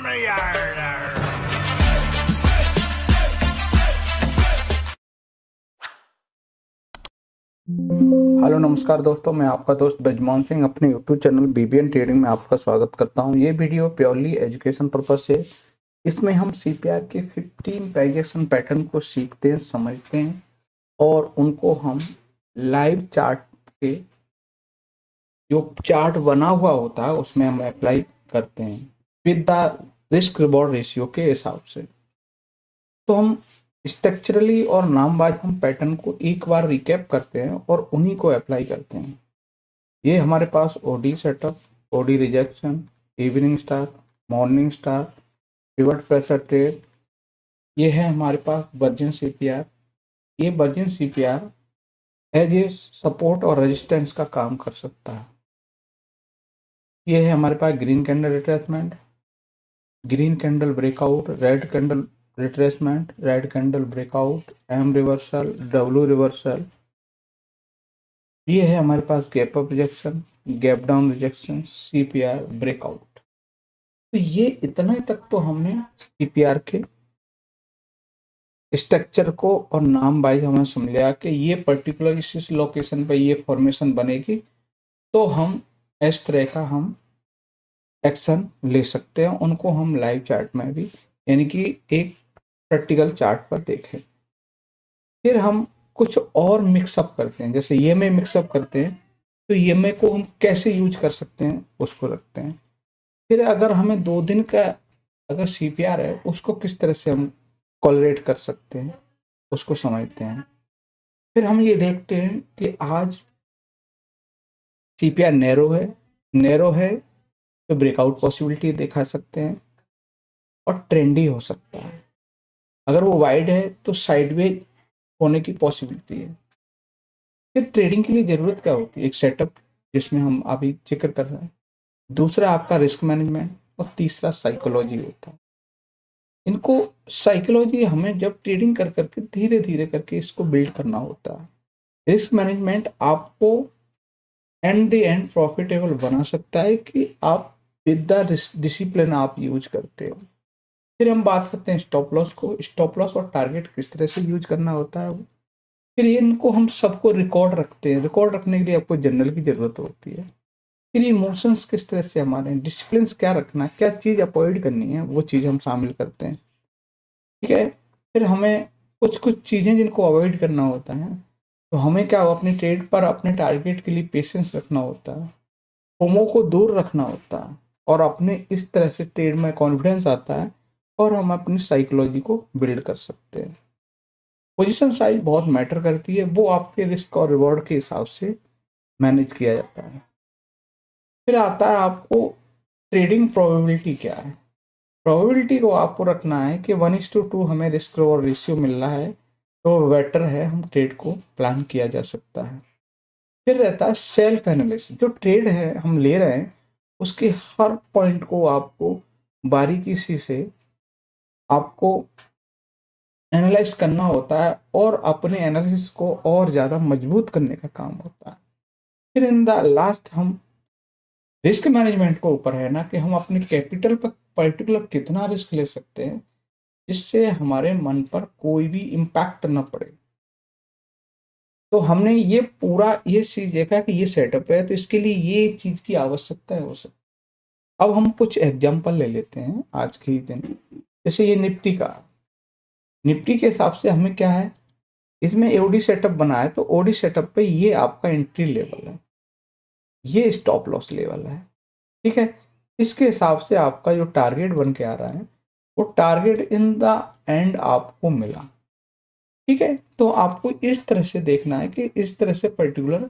Hello नमस्कार दोस्तों, मैं आपका दोस्त ब्रजमान सिंह अपने यूट्यूब चैनल बीबीएन ट्रेडिंग में आपका स्वागत करता हूं। ये वीडियो प्योरली एजुकेशन पर्पस से, इसमें हम सीपीआर के 15 प्राइजेक्शन पैटर्न को सीखते हैं, समझते हैं और उनको हम लाइव चार्ट के जो चार्ट बना हुआ होता है उसमें हम अप्लाई करते हैं with the risk reward ratio के हिसाब से। तो हम स्ट्रक्चरली और नामवाइज हम पैटर्न को एक बार रिकैप करते हैं और उन्हीं को अप्लाई करते हैं। ये हमारे पास OD setup, OD rejection, evening star, morning star, pivot pressure trade, ये है हमारे पास वर्जिन सीपीआर। ये virgin CPR as a support और रेजिस्टेंस का काम कर सकता है। ये है हमारे पास green candle retracement, green candle breakout, red candle retracement, red candle breakout, M reversal, W reversal. ये है हमारे पास gap up rejection, gap down rejection, CPR breakout. तो ये इतना तक तो हमने सीपीआर के स्ट्रक्चर को और नाम वाइज हमें समझ लिया कि ये पर्टिकुलर इस लोकेशन पे ये फॉर्मेशन बनेगी, तो हम इस तरह का हम एक्शन ले सकते हैं। उनको हम लाइव चार्ट में भी यानी कि एक प्रैक्टिकल चार्ट पर देखें। फिर हम कुछ और मिक्सअप करते हैं, जैसे ये में मिक्सअप करते हैं तो ये में को हम कैसे यूज कर सकते हैं उसको रखते हैं। फिर अगर हमें 2 दिन का अगर सीपीआर है उसको किस तरह से हम कोलरेट कर सकते हैं उसको समझते हैं। फिर हम ये देखते हैं कि आज सीपीआर नैरो है तो ब्रेकआउट पॉसिबिलिटी दिखा सकते हैं और ट्रेंडी हो सकता है। अगर वो वाइड है तो साइडवेज होने की पॉसिबिलिटी है। फिर ट्रेडिंग के लिए जरूरत क्या होती है? एक सेटअप जिसमें हम अभी जिक्र कर रहे हैं, दूसरा आपका रिस्क मैनेजमेंट और तीसरा साइकोलॉजी होता है। इनको साइकोलॉजी हमें जब ट्रेडिंग कर करके धीरे धीरे करके इसको बिल्ड करना होता है। रिस्क मैनेजमेंट आपको एंड द एंड प्रॉफिटेबल बना सकता है कि आप विद द डिसिप्लिन आप यूज करते हो। फिर हम बात करते हैं स्टॉप लॉस को। स्टॉप लॉस और टारगेट किस तरह से यूज करना होता है। फिर इनको हम सबको रिकॉर्ड रखते हैं। रिकॉर्ड रखने के लिए आपको जर्नल की जरूरत होती है। फिर इमोशंस किस तरह से हमारे, डिसिप्लिन क्या रखना है, क्या चीज़ अवॉइड करनी है, वो चीज़ हम शामिल करते हैं। ठीक है। फिर हमें कुछ कुछ चीज़ें जिनको अवॉइड करना होता है, तो हमें क्या हो, अपने ट्रेड पर अपने टारगेट के लिए पेशेंस रखना होता है, फोमो को दूर रखना होता है और अपने इस तरह से ट्रेड में कॉन्फिडेंस आता है और हम अपनी साइकोलॉजी को बिल्ड कर सकते हैं। पोजीशन साइज बहुत मैटर करती है, वो आपके रिस्क और रिवॉर्ड के हिसाब से मैनेज किया जाता है। फिर आता है आपको ट्रेडिंग प्रोबेबिलिटी क्या है। प्रोबेबिलिटी को आपको रखना है कि 1:2 हमें रिस्क रिवॉर्ड रेशियो मिल रहा है तो बेटर है, हम ट्रेड को प्लान किया जा सकता है। फिर रहता है सेल्फ एनालिसिस। जो ट्रेड है हम ले रहे हैं उसके हर पॉइंट को आपको बारीकी से आपको एनालाइज करना होता है और अपने एनालिसिस को और ज़्यादा मजबूत करने का काम होता है। फिर इन द लास्ट हम रिस्क मैनेजमेंट को ऊपर है ना कि हम अपने कैपिटल पर पर्टिकुलर कितना रिस्क ले सकते हैं जिससे हमारे मन पर कोई भी इम्पैक्ट न पड़े। तो हमने ये पूरा ये चीज देखा कि ये सेटअप है तो इसके लिए ये चीज की आवश्यकता है हो सकता। अब हम कुछ एग्जांपल ले लेते हैं आज के ही दिन। जैसे ये निफ्टी के हिसाब से हमें क्या है, इसमें ओडी सेटअप बना है तो ओडी सेटअप पे ये आपका एंट्री लेवल है, ये स्टॉप लॉस लेवल है। ठीक है। इसके हिसाब से आपका जो टारगेट बन के आ रहा है वो टारगेट इन द एंड आपको मिला। ठीक है। तो आपको इस तरह से देखना है कि इस तरह से पर्टिकुलर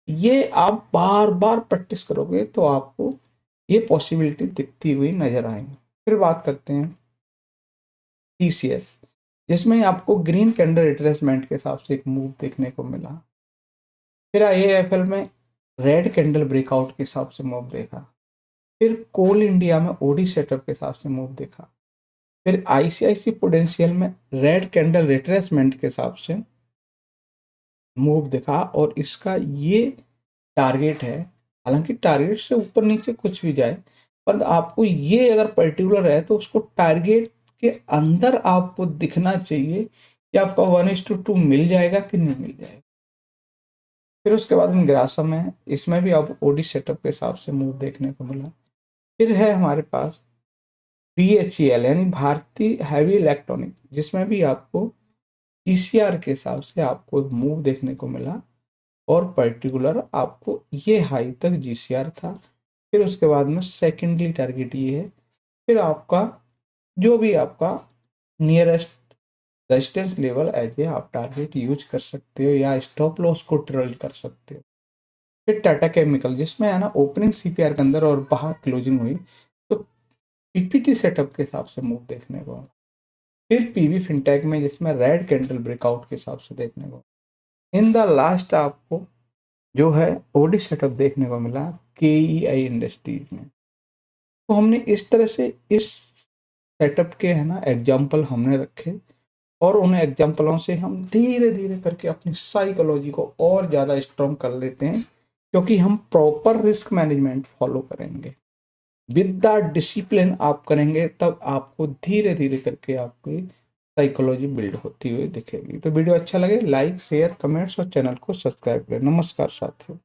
ये आप बार बार प्रैक्टिस करोगे तो आपको ये पॉसिबिलिटी दिखती हुई नजर आएंगी। फिर बात करते हैं टीसीएस, जिसमें आपको ग्रीन कैंडल रिट्रेसमेंट के हिसाब से एक मूव देखने को मिला। फिर आईएएफएल में रेड कैंडल ब्रेकआउट के हिसाब से मूव देखा। फिर कोल इंडिया में ओडी सेटअप के हिसाब से मूव देखा। फिर आईसीआईसी प्रूडेंशियल में रेड कैंडल रिट्रेसमेंट के हिसाब से मूव देखा और इसका ये टारगेट है। हालांकि टारगेट से ऊपर नीचे कुछ भी जाए पर आपको ये अगर पर्टिकुलर है तो उसको टारगेट के अंदर आपको दिखना चाहिए कि आपका 1:2 मिल जाएगा कि नहीं मिल जाएगा। फिर उसके बाद में ग्रासम है, इसमें भी आप ओडी सेटअप के हिसाब से मूव देखने को मिला। फिर है हमारे पास BHEL यानी भारतीय हैवी इलेक्ट्रॉनिक, जिसमें भी आपको TCR के हिसाब से आपको एक मूव देखने को मिला और पर्टिकुलर आपको ये हाई तक GCR था। फिर उसके बाद में सेकेंडली टारगेट ये है। फिर आपका जो भी आपका nearest resistance level as a आप टारगेट यूज कर सकते हो या स्टॉप लॉस को ट्रेल कर सकते हो। फिर टाटा केमिकल, जिसमें है ना ओपनिंग CPR के अंदर और बाहर क्लोजिंग हुई तो PPT सेटअप के हिसाब से मूव देखने को। फिर PB फिनटेक में, जिसमें रेड कैंडल ब्रेकआउट के हिसाब से देखने को। इन द लास्ट आपको जो है ओडी सेटअप देखने को मिला KEI इंडस्ट्रीज में। तो हमने इस तरह से इस सेटअप के है ना एग्जाम्पल हमने रखे और उन एग्जाम्पलों से हम धीरे धीरे करके अपनी साइकोलॉजी को और ज़्यादा स्ट्रॉन्ग कर लेते हैं, क्योंकि हम प्रॉपर रिस्क मैनेजमेंट फॉलो करेंगे। विद द डिसिप्लिन आप करेंगे तब आपको धीरे धीरे करके आपकी साइकोलॉजी बिल्ड होती हुई दिखेगी। तो वीडियो अच्छा लगे लाइक शेयर कमेंट्स और चैनल को सब्सक्राइब करें। नमस्कार साथियों।